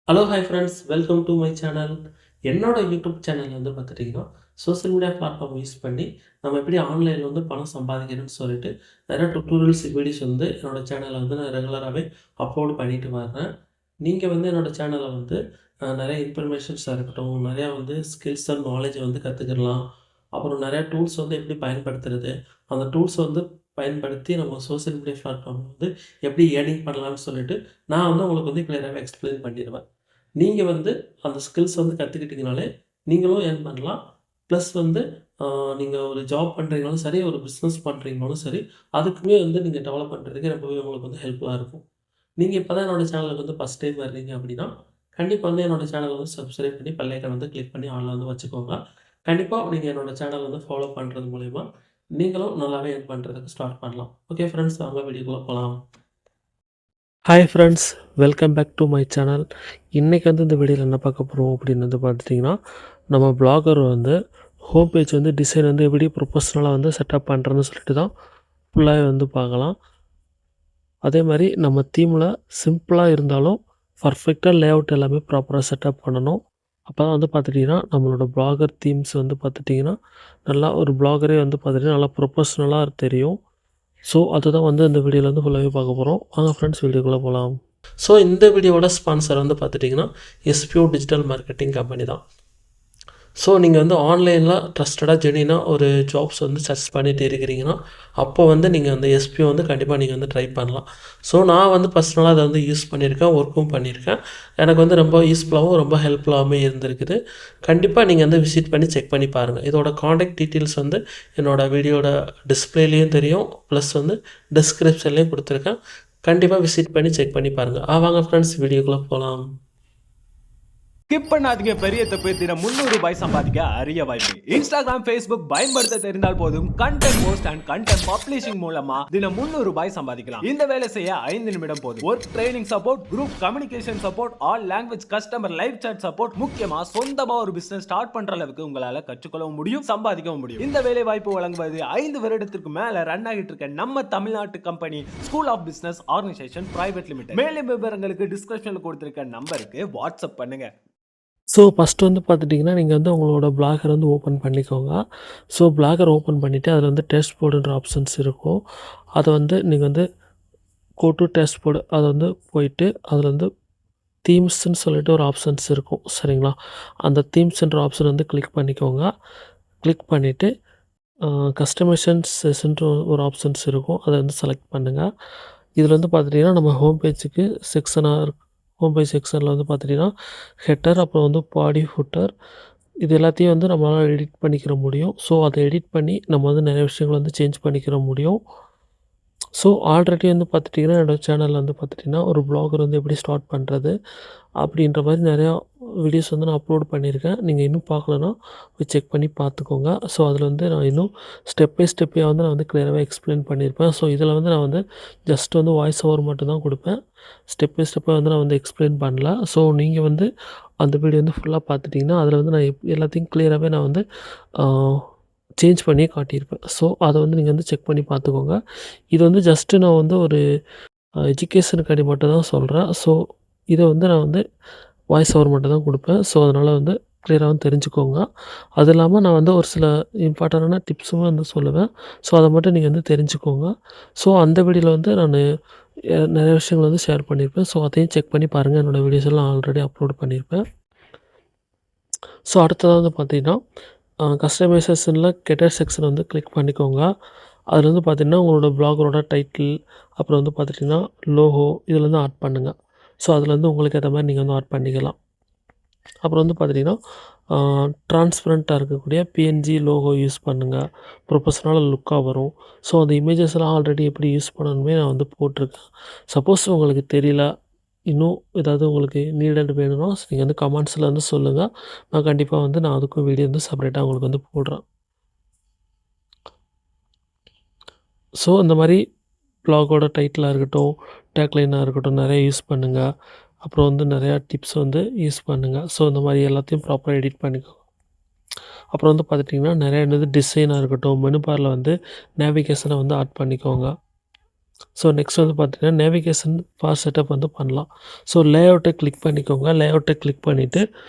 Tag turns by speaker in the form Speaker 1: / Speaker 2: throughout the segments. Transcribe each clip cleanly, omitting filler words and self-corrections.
Speaker 1: Hello hi friends, welcome to my channel. என்னோட YouTube channel வந்து பார்த்துட்டிங்கன்னா, சோஷியல் மீடியா பிளாட்ஃபார்ம் யூஸ் பண்ணி நம்ம எப்படி ஆன்லைனில் வந்து பணம் சம்பாதிக்கணும்னு சொல்லிட்டு நிறைய டுட்டோரியல்ஸ் வீடியோஸ் வந்து என்னோட சேனலில் வந்து நான் ரெகுலராகவே அப்லோட் பண்ணிட்டு வர்றேன். நீங்கள் வந்து என்னோட சேனலை வந்து நிறைய இன்ஃபர்மேஷன்ஸாக இருக்கட்டும், நிறையா வந்து ஸ்கில்ஸ் அண்ட் நாலேஜ் வந்து கற்றுக்கலாம். அப்புறம் நிறையா டூல்ஸ் வந்து எப்படி பயன்படுத்துறது, அந்த டூல்ஸ் வந்து பயன்படுத்தி நம்ம சோஷியல் மீடியா பிளாட்ஃபார்ம் வந்து எப்படி ஏர்னிங் பண்ணலாம்னு சொல்லிட்டு நான் வந்து உங்களுக்கு வந்து கிளியராகவே எக்ஸ்பிளைன் பண்ணிடுவேன். நீங்க வந்து அந்த ஸ்கில்ஸ் வந்து கத்துக்கிட்டீங்கனாலே, நீங்களும் ஏர்ன் பண்ணலாம். ப்ளஸ் வந்து அ நீங்க ஒரு ஜாப் பண்றீங்கனாலும் சரி, ஒரு பிசினஸ் பண்றீங்கனாலும் சரி, அதுக்குமே வந்து நீங்க டெவலப் பண்றதுக்கு ரொம்பவே உங்களுக்கு வந்து ஹெல்ப்ஃபுல்லா இருக்கும். நீங்க இப்ப தான் என்னோட சேனலுக்கு வந்து ஃபர்ஸ்ட் டைம் வர்றீங்க அப்படின்னா, கண்டிப்பா வந்து என்னோட சேனல வந்து சப்ஸ்கிரைப் பண்ணி பெல் ஐகான் வந்து கிளிக் பண்ணி ஆல்ல வந்து வச்சுக்கோங்க. கண்டிப்பா நீங்க என்னோட சேனல் வந்து ஃபாலோ பண்றது மூலியமா, நீங்களும் நல்லாவே ஏர்ன் பண்றதுக்கு ஸ்டார்ட் பண்ணலாம். ஓகே ஃபிரெண்ட்ஸ், வாங்க வீடியோக்குள்ள போலாம். Hi friends, welcome back to my channel. இன்றைக்கி வந்து இந்த வீடியோவில் என்ன பார்க்க போகிறோம் அப்படின்னு வந்து பார்த்துட்டிங்கன்னா, நம்ம ப்ளாகர் வந்து ஹோம் பேஜ் வந்து டிசைன் வந்து எப்படி ப்ரொஃபஷ்னலாக வந்து செட்டப் பண்ணுறதுன்னு சொல்லிட்டு தான் ஃபுல்லாகவே வந்து பார்க்கலாம். அதே மாதிரி நம்ம தீமில் சிம்பிளாக இருந்தாலும் பர்ஃபெக்டாக லேஅவுட் எல்லாமே ப்ராப்பராக செட்டப் பண்ணணும். அப்போ தான் வந்து பார்த்துட்டிங்கன்னா நம்மளோட ப்ளாகர் தீம்ஸ் வந்து பார்த்துட்டிங்கன்னா நல்லா ஒரு ப்ளாகரே வந்து பார்த்துட்டிங்கன்னா நல்லா ப்ரொஃபஷ்னலாக தெரியும். ஸோ அதுதான் வந்து இந்த வீடியோவில் வந்து ஃபுல்லாகவே பார்க்க போகிறோம். வாங்க ஃப்ரெண்ட்ஸ், வீடியோக்குள்ளே போகலாம். ஸோ இந்த வீடியோவோட ஸ்பான்சர் வந்து பார்த்துட்டிங்கன்னா எஸ்பிஓ டிஜிட்டல் மார்க்கெட்டிங் கம்பெனி தான். ஸோ நீங்கள் வந்து ஆன்லைனில் ட்ரஸ்டடாக ஜெனியூனாக ஒரு ஜாப்ஸ் வந்து சர்ச் பண்ணிட்டு இருக்கிறீங்கன்னா, அப்போ வந்து நீங்கள் அந்த எஸ்பிஓ வந்து கண்டிப்பாக நீங்கள் வந்து ட்ரை பண்ணலாம். ஸோ நான் வந்து பர்சனலாக அதை வந்து யூஸ் பண்ணியிருக்கேன், ஒர்க்கும் பண்ணியிருக்கேன். எனக்கு வந்து ரொம்ப யூஸ்ஃபுல்லாகவும் ரொம்ப ஹெல்ப்ஃபுல்லாகவும் இருந்திருக்குது. கண்டிப்பாக நீங்கள் வந்து விசிட் பண்ணி செக் பண்ணி பாருங்கள். இதோட காண்டாக்ட் டீட்டெயில்ஸ் வந்து என்னோடய வீடியோட டிஸ்பிளேலேயும் தெரியும், ப்ளஸ் வந்து டிஸ்கிரிப்ஷன்லேயும் கொடுத்துருக்கேன். கண்டிப்பாக விசிட் பண்ணி செக் பண்ணி பாருங்கள். வாங்க ஃப்ரெண்ட்ஸ், வீடியோக்குள்ளே போகலாம்.
Speaker 2: ஸ்கிப் பண்ணாதீங்க. பெரிய தப்பு. தினம் ₹300 சம்பாதிக்க அரிய வாய்ப்பு. இன்ஸ்டாகிராம், Facebook பயன்படுத்த தெரிந்தால் போதும். Content post and content publishing மூலமா தினம் ₹300 சம்பாதிக்கலாம். இந்த வேலை செய்ய 5 நிமிடம் போதும். Work training support, group communication support, all language customer live chat support, முக்கியமா சொந்தமா ஒரு பிசினஸ் ஸ்டார்ட் பண்ற அளவுக்கு உங்களால கற்றுக்கொள்ளவும் முடியும், சம்பாதிக்கவும் முடியும். இந்த வேலை வாய்ப்பு வழங்குவது 5 வருடத்திற்கு மேல ரன் ஆகிட்டு இருக்க நம்ம தமிழ்நாட்டு company school of business organisation private limited. மேலும் விவரங்களுக்கு டிஸ்கிரிப்ஷன்ல கொடுத்திருக்க நம்பருக்கு வாட்ஸ்அப் பண்ணுங்க.
Speaker 1: ஸோ ஃபஸ்ட்டு வந்து பார்த்துட்டிங்கன்னா, நீங்கள் வந்து உங்களோட ப்ளாகர் வந்து ஓப்பன் பண்ணிக்கோங்க. ஸோ ப்ளாகர் ஓப்பன் பண்ணிவிட்டு அதில் வந்து டெஸ்ட் போர்டுன்ற ஆப்ஷன்ஸ் இருக்கும். அதை வந்து நீங்கள் வந்து கோ டூ டெஸ்ட் போர்டு அதை வந்து போயிட்டு அதில் வந்து தீம்ஸ்ன்னு சொல்லிட்டு ஒரு ஆப்ஷன்ஸ் இருக்கும், சரிங்களா? அந்த தீம்ஸ்ன்ற ஆப்ஷன் வந்து கிளிக் பண்ணிக்கோங்க. கிளிக் பண்ணிவிட்டு கஸ்டமைசேஷன் செஷன்ட்டு ஒரு ஆப்ஷன்ஸ் இருக்கும், அதை வந்து செலக்ட் பண்ணுங்கள். இதில் வந்து பார்த்துட்டிங்கன்னா நம்ம ஹோம் பேஜுக்கு செக்ஷனாக ஹோம் பேஜ் செக்ஷனில் வந்து பார்த்துட்டிங்கன்னா ஹெட்டர், அப்புறம் வந்து பாடி, ஃபுட்டர் இது எல்லாத்தையும் வந்து நம்மளால் எடிட் பண்ணிக்கிற முடியும். ஸோ அதை எடிட் பண்ணி நம்ம வந்து நிறைய விஷயங்கள் வந்து சேஞ்ச் பண்ணிக்கிற முடியும். ஸோ ஆல்ரெடி வந்து பார்த்துட்டிங்கன்னா என்னோடய சேனலில் வந்து பார்த்துட்டிங்கன்னா ஒரு ப்ளாகர் வந்து எப்படி ஸ்டார்ட் பண்ணுறது அப்படின்ற மாதிரி நிறையா வீடியோஸ் வந்து நான் அப்லோட் பண்ணியிருக்கேன். நீங்கள் இன்னும் பார்க்கலன்னா போய் செக் பண்ணி பார்த்துக்கோங்க. ஸோ அதில் வந்து நான் இன்னும் ஸ்டெப் பை ஸ்டெப்பையாக வந்து நான் வந்து கிளியராகவே எக்ஸ்பிளைன் பண்ணியிருப்பேன். ஸோ இதில் வந்து நான் வந்து ஜஸ்ட் வந்து வாய்ஸ் ஓவர் மட்டும் தான் கொடுப்பேன். ஸ்டெப் பை ஸ்டெப்பாக வந்து நான் வந்து எக்ஸ்பிளைன் பண்ணல. ஸோ நீங்கள் வந்து அந்த வீடியோ வந்து ஃபுல்லாக பார்த்துட்டிங்கன்னா அதில் வந்து நான் எல்லாத்தையும் கிளியராகவே நான் வந்து சேஞ்ச் பண்ணியே காட்டியிருப்பேன். ஸோ அதை வந்து நீங்கள் வந்து செக் பண்ணி பார்த்துக்கோங்க. இது வந்து ஜஸ்ட்டு நான் வந்து ஒரு எஜுகேஷனுக்காண்டி மட்டும் தான் சொல்கிறேன். ஸோ இதை வந்து நான் வந்து வாய்ஸ் ஓவர் மட்டும் தான் கொடுப்பேன். ஸோ அதனால் வந்து கிளியராக வந்து தெரிஞ்சுக்கோங்க. அது இல்லாமல் நான் வந்து ஒரு சில இம்பார்ட்டண்டான டிப்ஸும் வந்து சொல்லுவேன். ஸோ அதை மட்டும் நீங்கள் வந்து தெரிஞ்சுக்கோங்க. ஸோ அந்த வீடியோவில் வந்து நான் நிறைய விஷயங்கள் வந்து ஷேர் பண்ணியிருப்பேன். ஸோ அதையும் செக் பண்ணி பாருங்கள். என்னோடய வீடியோஸ் எல்லாம் ஆல்ரெடி அப்லோட் பண்ணியிருப்பேன். ஸோ அடுத்ததாக வந்து பார்த்தீங்கன்னா கஸ்டமைசேஷனில் கெட்டர் செக்ஷன் வந்து கிளிக் பண்ணிக்கோங்க. அதில் வந்து பார்த்தீங்கன்னா உங்களோட ப்ளாகரோட டைட்டில், அப்புறம் வந்து பார்த்துட்டிங்கன்னா லோகோ இதில் வந்து ஆட் பண்ணுங்கள். ஸோ அதில் வந்து உங்களுக்கு ஏற்ற மாதிரி நீங்கள் வந்து ஆட் பண்ணிக்கலாம். அப்புறம் வந்து பார்த்துட்டிங்கன்னா ட்ரான்ஸ்பரண்ட்டாக இருக்கக்கூடிய பிஎன்ஜி லோகோ யூஸ் பண்ணுங்கள். ப்ரொஃபஷ்னலாக லுக்காக வரும். ஸோ அந்த இமேஜஸ்லாம் ஆல்ரெடி எப்படி யூஸ் பண்ணணுமே நான் வந்து போட்டிருக்கேன். சப்போஸ் உங்களுக்கு தெரியல, இன்னும் ஏதாவது உங்களுக்கு நீடட் வேணும்னா நீங்கள் வந்து கமெண்ட்ஸில் வந்து சொல்லுங்கள். நான் கண்டிப்பாக வந்து நான் அதுக்கும் வீடியோ வந்து செப்பரேட்டாக உங்களுக்கு வந்து போடுறேன். ஸோ இந்த மாதிரி ப்ளாகோட டைட்டிலாக இருக்கட்டும், டேக்லைனாக இருக்கட்டும் நிறைய யூஸ் பண்ணுங்கள். அப்புறம் வந்து நிறையா டிப்ஸ் வந்து யூஸ் பண்ணுங்கள். ஸோ இந்த மாதிரி எல்லாத்தையும் ப்ராப்பராக எடிட் பண்ணிக்கோங்க. அப்புறம் வந்து பார்த்துட்டிங்கன்னா நிறையா என்னது டிசைனாக இருக்கட்டும், மெனு பாரில் வந்து நேவிகேஷனை வந்து ஆட் பண்ணிக்கோங்க. ஸோ நெக்ஸ்ட் வந்து பார்த்தீங்கன்னா நேவிகேஷன் ஃபார் செட்டப் வந்து பண்ணலாம். ஸோ லேஅவுட்டை கிளிக் பண்ணிக்கோங்க. லேஅவுட்டை கிளிக் பண்ணிவிட்டு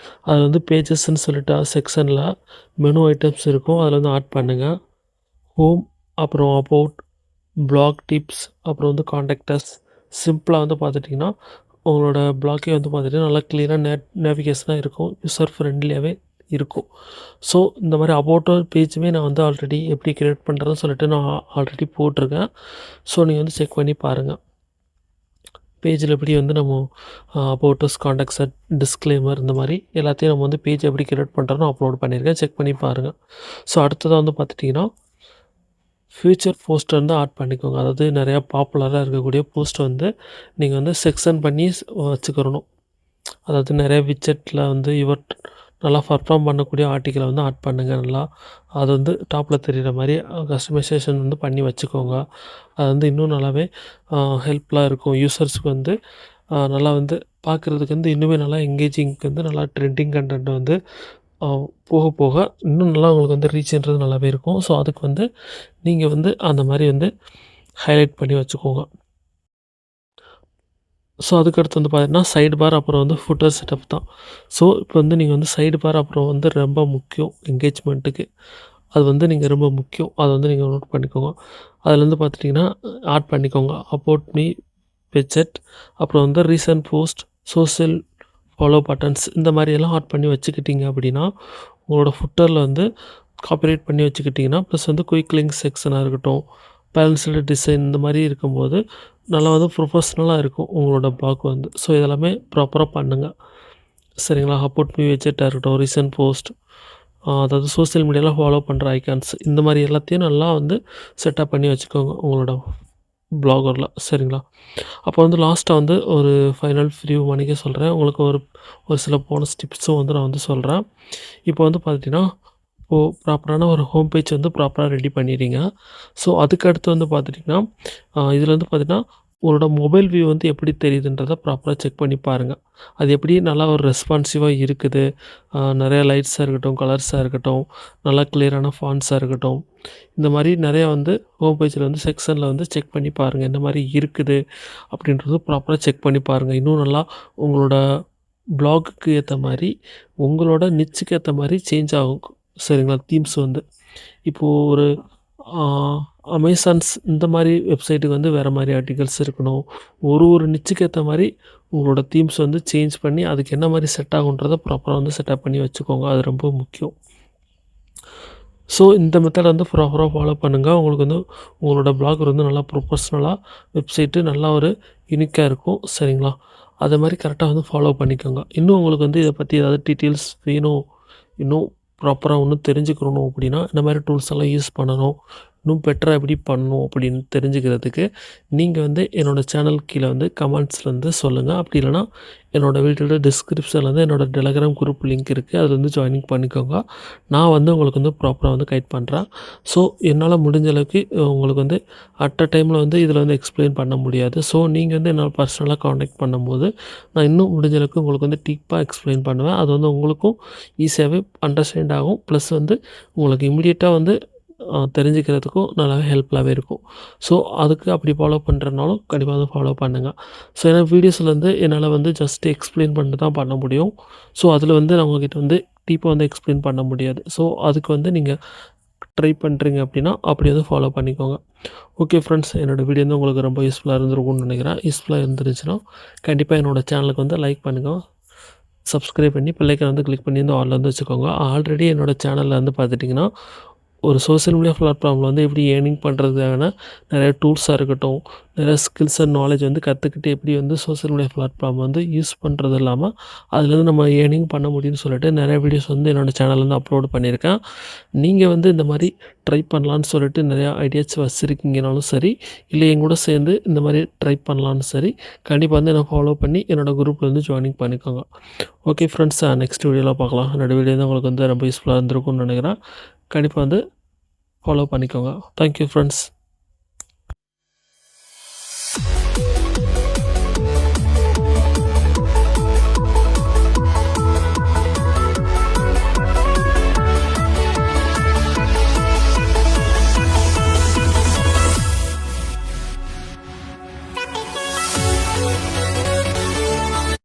Speaker 1: அதில் வந்து பேஜஸ்ன்னு சொல்லிட்டு செக்ஷனில் மெனு ஐட்டம்ஸ் இருக்கும். அதில் வந்து ஆட் பண்ணுங்கள். ஹோம், அப்புறம் அபவுட், பிளாக் டிப்ஸ், அப்புறம் வந்து கான்டாக்டர்ஸ். சிம்பிளாக வந்து பார்த்துட்டிங்கன்னா உங்களோட பிளாக்கே வந்து பார்த்துட்டிங்கன்னா நல்லா க்ளியராக நேவிகேஷனாக இருக்கும். யூசர் ஃப்ரெண்ட்லியாகவே இருக்கும். ஸோ இந்த மாதிரி அபவுட் பேஜுமே நான் வந்து ஆல்ரெடி எப்படி கிரியேட் பண்ணுறதுன்னு சொல்லிட்டு நான் ஆல்ரெடி போட்டிருக்கேன். ஸோ நீங்கள் வந்து செக் பண்ணி பாருங்கள். பேஜில் எப்படி வந்து நம்ம அபவுட் அஸ், கான்டாக்ட்ஸ், டிஸ்க்ளைமர் இந்த மாதிரி எல்லாத்தையும் நம்ம வந்து பேஜ் எப்படி கிரியேட் பண்ணுறோன்னு அப்லோட் பண்ணியிருக்கேன். செக் பண்ணி பாருங்கள். ஸோ அடுத்ததாக வந்து பார்த்துட்டிங்கன்னா ஃபியூச்சர் போஸ்ட் வந்து ஆட் பண்ணிக்கோங்க. அதாவது நிறையா பாப்புலராக இருக்கக்கூடிய போஸ்ட் வந்து நீங்கள் வந்து செக்ஷன் பண்ணி வச்சுக்கிறணும். அதாவது நிறைய விட்ஜெட்டில் வந்து நல்லா பர்ஃபார்ம் பண்ணக்கூடிய ஆர்டிக்கிளை வந்து ஆட் பண்ணுங்கள். நல்லா அது வந்து டாப்பில் தெரிகிற மாதிரி கஸ்டமைசேஷன் வந்து பண்ணி வச்சுக்கோங்க. அது வந்து இன்னும் நல்லாவே ஹெல்ப்ஃபுல்லாக இருக்கும். யூசர்ஸுக்கு வந்து நல்லா வந்து பார்க்குறதுக்கு வந்து இன்னுமே நல்லா எங்கேஜிங்க்கு வந்து நல்லா ட்ரெண்டிங் கண்டென்ட் வந்து போக போக இன்னும் நல்லா உங்களுக்கு வந்து ரீச்ன்றது நல்லாவே இருக்கும். ஸோ அதுக்கு வந்து நீங்கள் வந்து அந்த மாதிரி வந்து ஹைலைட் பண்ணி வச்சுக்கோங்க. ஸோ அதுக்கடுத்து வந்து பார்த்தீங்கன்னா சைடு பார், அப்புறம் வந்து ஃபுட்டர் செட்டப் தான். ஸோ இப்போ வந்து நீங்கள் வந்து சைடு பார் அப்புறம் வந்து ரொம்ப முக்கியம் என்கேஜ்மெண்ட்டுக்கு. அது வந்து நீங்கள் ரொம்ப முக்கியம். அதை வந்து நீங்கள் நோட் பண்ணிக்கோங்க. அதில் வந்து பார்த்துட்டிங்கன்னா ஆட் பண்ணிக்கோங்க. அபவுட் மீ, விட்ஜெட், அப்புறம் வந்து recent post, social follow buttons இந்த மாதிரியெல்லாம் ஆட் பண்ணி வச்சுக்கிட்டிங்க அப்படின்னா உங்களோட ஃபுட்டரில் வந்து காப்பிரைட் பண்ணி வச்சுக்கிட்டிங்கன்னா ப்ளஸ் வந்து குயிக் லிங்க் செக்ஷனாக இருக்கட்டும், பேலன்ஸ்டு டிசைன் இந்த மாதிரி இருக்கும்போது நல்லா வந்து ப்ரொஃபஷ்னலாக இருக்கும் உங்களோட பிளாக் வந்து. ஸோ இதெல்லாமே ப்ராப்பராக பண்ணுங்கள். சரிங்களா? அபவுட் மீ, விட்ஜெட்டாக இருக்கட்டும், ரீசன்ட் போஸ்ட், அதாவது சோஷியல் மீடியாவில் ஃபாலோ பண்ணுற ஐகான்ஸ் இந்த மாதிரி எல்லாத்தையும் நல்லா வந்து செட்டப் பண்ணி வச்சுக்கோங்க உங்களோட பிளாகரில். சரிங்களா? அப்போ வந்து லாஸ்ட்டாக வந்து ஒரு ஃபைனல் ரிவ்யூ பண்ணிக்க சொல்கிறேன். உங்களுக்கு ஒரு சில போனஸ் டிப்ஸும் வந்து நான் வந்து சொல்கிறேன். இப்போ வந்து பார்த்துட்டிங்கன்னா இப்போது ப்ராப்பரான ஒரு ஹோம் பேஜ் வந்து ப்ராப்பராக ரெடி பண்ணிடுங்க. ஸோ அதுக்கடுத்து வந்து பார்த்துட்டிங்கன்னா இதில் வந்து பார்த்திங்கன்னா உங்களோட மொபைல் வியூ வந்து எப்படி தெரியுதுன்றதை ப்ராப்பராக செக் பண்ணி பாருங்கள். அது எப்படி நல்லா ஒரு ரெஸ்பான்சிவாக இருக்குது, நிறையா லைட்ஸாக இருக்கட்டும், கலர்ஸாக இருக்கட்டும், நல்லா கிளியரான ஃபாண்ட்ஸாக இருக்கட்டும், இந்த மாதிரி நிறையா வந்து ஹோம் பேஜில் வந்து செக்ஷனில் வந்து செக் பண்ணி பாருங்கள். எந்த மாதிரி இருக்குது அப்படின்றது ப்ராப்பராக செக் பண்ணி பாருங்கள். இன்னும் நல்லா உங்களோட பிளாகுக்கு ஏற்ற மாதிரி உங்களோட நிச்சுக்கு ஏற்ற மாதிரி சேஞ்ச் ஆகும். சரிங்களா? தீம்ஸ் வந்து இப்போது ஒரு அமேசான்ஸ் இந்த மாதிரி வெப்சைட்டுக்கு வந்து வேறு மாதிரி ஆர்டிகல்ஸ் இருக்கணும். ஒரு நிச்சுக்கு ஏற்ற மாதிரி உங்களோட தீம்ஸ் வந்து சேஞ்ச் பண்ணி அதுக்கு என்ன மாதிரி செட் ஆகுன்றதை ப்ராப்பராக வந்து செட்டப் பண்ணி வச்சுக்கோங்க. அது ரொம்ப முக்கியம். ஸோ இந்த மெத்தட் வந்து ப்ராப்பராக ஃபாலோ பண்ணுங்கள். உங்களுக்கு வந்து உங்களோட பிளாக் வந்து நல்லா ப்ரொஃபஷ்னலாக வெப்சைட்டு நல்லா ஒரு யூனிக்காக இருக்கும். சரிங்களா? அதை மாதிரி கரெக்டாக வந்து ஃபாலோ பண்ணிக்கோங்க. இன்னும் உங்களுக்கு வந்து இதை பற்றி ஏதாவது டீட்டெயில்ஸ் வேணும், இன்னும் ப்ராப்பராக இன்னும் தெரிஞ்சுக்கணும் அப்படின்னா இந்த மாதிரி டூல்ஸ் எல்லாம் யூஸ் பண்ணணும், இன்னும் பெட்டராக எப்படி பண்ணணும் அப்படின்னு தெரிஞ்சுக்கிறதுக்கு நீங்கள் வந்து என்னோடய சேனல் கீழே வந்து கமெண்ட்ஸில் வந்து சொல்லுங்கள். அப்படி இல்லைனா என்னோடய வீடியோட டிஸ்கிரிப்ஷனில் வந்து என்னோடய டெலகிராம் குரூப் லிங்க் இருக்குது. அதில் வந்து ஜாயினிங் பண்ணிக்கோங்க. நான் வந்து உங்களுக்கு வந்து ப்ராப்பராக வந்து கைட் பண்ணுறேன். ஸோ என்னால் முடிஞ்ச அளவுக்கு உங்களுக்கு வந்து அட் அ டைமில் வந்து இதில் வந்து எக்ஸ்பிளைன் பண்ண முடியாது. ஸோ நீங்கள் வந்து என்னோட பர்சனலாக காண்டாக்ட் பண்ணும்போது நான் இன்னும் முடிஞ்ச அளவுக்கு உங்களுக்கு வந்து டீப்பாக எக்ஸ்பிளைன் பண்ணுவேன். அது வந்து உங்களுக்கும் ஈஸியாகவே அண்டர்ஸ்டாண்ட் ஆகும். ப்ளஸ் வந்து உங்களுக்கு இமிடியேட்டாக வந்து தெரிஞ்சுக்கிறதுக்கும் நல்லாவே ஹெல்ப்ஃபுல்லாகவே இருக்கும். ஸோ அதுக்கு அப்படி ஃபாலோ பண்ணுறனாலும் கண்டிப்பாக வந்து ஃபாலோ பண்ணுங்கள். ஸோ ஏன்னா வீடியோஸில் வந்து என்னால் வந்து ஜஸ்ட் எக்ஸ்பிளைன் பண்ணிட்டு தான் பண்ண முடியும். ஸோ அதில் வந்து நான் உங்ககிட்ட வந்து டீப்பாக வந்து எக்ஸ்பிளைன் பண்ண முடியாது. ஸோ அதுக்கு வந்து நீங்கள் ட்ரை பண்ணுறீங்க அப்படின்னா அப்படி வந்து ஃபாலோ பண்ணிக்கோங்க. ஓகே ஃப்ரெண்ட்ஸ், என்னோடய வீடியோ வந்து உங்களுக்கு ரொம்ப யூஸ்ஃபுல்லாக இருந்திருக்கும்னு நினைக்கிறேன். யூஸ்ஃபுல்லாக இருந்துருச்சுன்னா கண்டிப்பாக என்னோடய சேனலுக்கு வந்து லைக் பண்ணுங்கள், சப்ஸ்கிரைப் பண்ணி பெல் ஐக்கான் வந்து கிளிக் பண்ணி வந்து ஆல்ல வந்து வச்சுக்கோங்க. ஆல்ரெடி என்னோடய சேனலில் வந்து பார்த்துட்டிங்கன்னா ஒரு சோஷியல் மீடியா பிளாட்ஃபார்மில் வந்து எப்படி ஏர்னிங் பண்ணுறதுக்கான நிறைய டூல்ஸாக இருக்கட்டும், நிறைய ஸ்கில்ஸ் அண்ட் நாலேஜ் வந்து கற்றுக்கிட்டு எப்படி வந்து சோஷியல் மீடியா பிளாட்ஃபார்ம் வந்து யூஸ் பண்ணுறது இல்லாமல் அதுலேருந்து நம்ம ஏர்னிங் பண்ண முடியும்னு சொல்லிட்டு நிறைய வீடியோஸ் வந்து என்னோடய சேனலில் வந்து அப்லோட் பண்ணியிருக்கேன். நீங்கள் வந்து இந்த மாதிரி ட்ரை பண்ணலான்னு சொல்லிட்டு நிறையா ஐடியாஸ் வச்சுருக்கீங்கனாலும் சரி, இல்லை என் கூட சேர்ந்து இந்த மாதிரி ட்ரை பண்ணலான்னு சரி, கண்டிப்பாக வந்து நான் ஃபாலோ பண்ணி என்னோடய குரூப்பில் வந்து ஜாயினிங் பண்ணிக்கோங்க. ஓகே ஃப்ரெண்ட்ஸ், நெக்ஸ்ட் வீடியோவில் பார்க்கலாம். என்னோடய வீடியோ வந்து உங்களுக்கு வந்து ரொம்ப யூஸ்ஃபுல்லாக இருந்திருக்கும்னு நினைக்கிறேன். கண்டிப்பாக வந்து ஃபாலோ பண்ணிக்கோங்க. Thank you friends.